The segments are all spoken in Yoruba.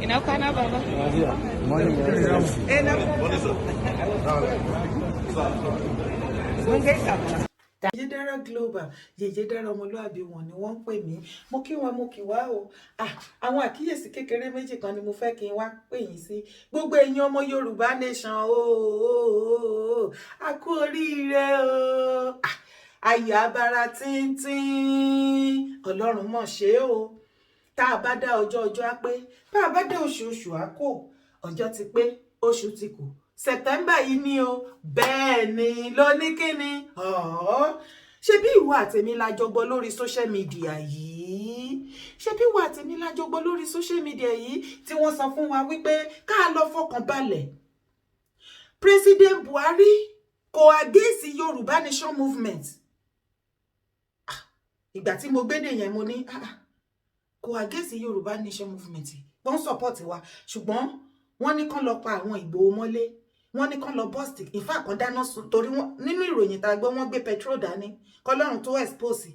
Inakana baba. Yèyédára global Yèyédára ọmọlúàbí wọn ni wọ́n ń pè mí. Mo kí wọn, mo kí wá o. Àwọn àkíyèsí kékeré méjì kan ni mo fẹ́ kí n wá pè yín sí. Gbogbo ẹ̀yin ọmọ Yorùbá nation a kú oríire o. Ayọ̀ abara tíntín. Ọlọ́run mọ̀ ṣe o. Tá a bá dá ọjọ́ á pé, tá a bá dá oṣù á kò. Ọjọ́ ti pé, oṣù ti kù. September yìí ni o, bẹ́ẹ̀ ni ló ní kíni. Ṣé bí ìwọ àtèmi la jọgbọ́ lórí social media yìí? Ṣé bí ìwọ àtèmi la jọgbọ́ lórí social media yìí tí wọ́n sọ fún wa wípé ká lọ fọkàn balẹ̀. President Buhari kò against Yoruba Nation movement. Ìgbà tí mo gbédè yẹn mo ní kò against Yoruba Nation movement. Wọ́n support wa, ṣùgbọ́n wọ́n ní kán lọ pa àwọn Ìgbòho mọ́lé. Wọ́n ní kán lọ bust, in fact kan dáná sun torí wọ́n nínú ìròyìn tá gbọ́ wọ́n gbé petrol dání kọ́lọ́run tó expose.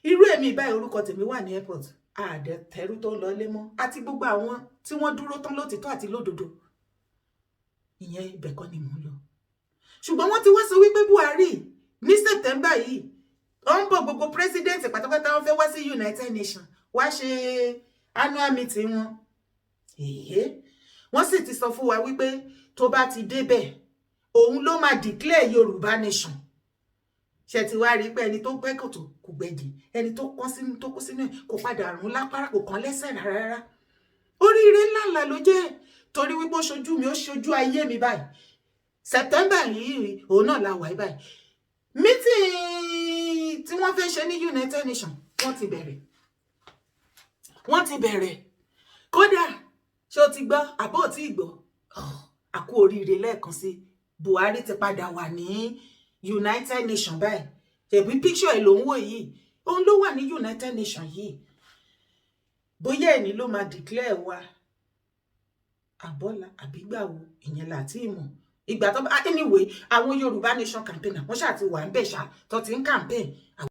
Irú èmi báyìí orúkọ tèmi wà ní airport. Àdẹ tẹrú tó ń lọ lé mọ́ àti gbogbo àwọn tí wọ́n dúró tán lótìtọ́ àti lódodo. Ìyẹn ibẹ̀ kọ́ ni mò ń lọ. Ṣùgbọ́n wọ́n ti wá sọ wípé Buhari ní September yìí ó ń bọ̀ gbogbo president pátápátá wọ́n fẹ́ wá sí United Nations wá ṣe annual meeting wọn. Wọ́n sì ti sọ fún wa wípé tó bá ti débẹ̀ òun ló máa declare Yorùbá Nation. Ṣé ti wá rí pé ẹni tó gbẹ́ kòtò kò gbẹ̀jì, ẹni tó kó sínú kò padà rún lápára kò kàn lẹ́sẹ̀ rárá. Oríire ńláńlá ló jẹ́ torí wípé ó ṣojú mi, ó ṣojú ayé mi báyìí. September yìí òun náà la wà báyìí. Meeting tí wọ́n fẹ́ ṣe ní United Nations wọ́n ti bẹ̀rẹ̀. Kódà ṣé o ti gbọ́ àbó tí gbọ́? A kú oríire lẹ́ẹ̀kan sí. Buhari ti padà wà ní United Nations báyìí. Ṣebí picture ẹ̀ ló ń wò yìí. Òun ló wà ní United Nations yìí. Bóyá ẹni ló máa declare wa. Àbọ́là àbígbàwo ìyẹn láti ìmọ̀. Ìgbà tó anyway àwọn Yorùbá Nation campaigner wọ́n ṣáà ti wà ń bẹ̀ ṣá tó ti ń campaign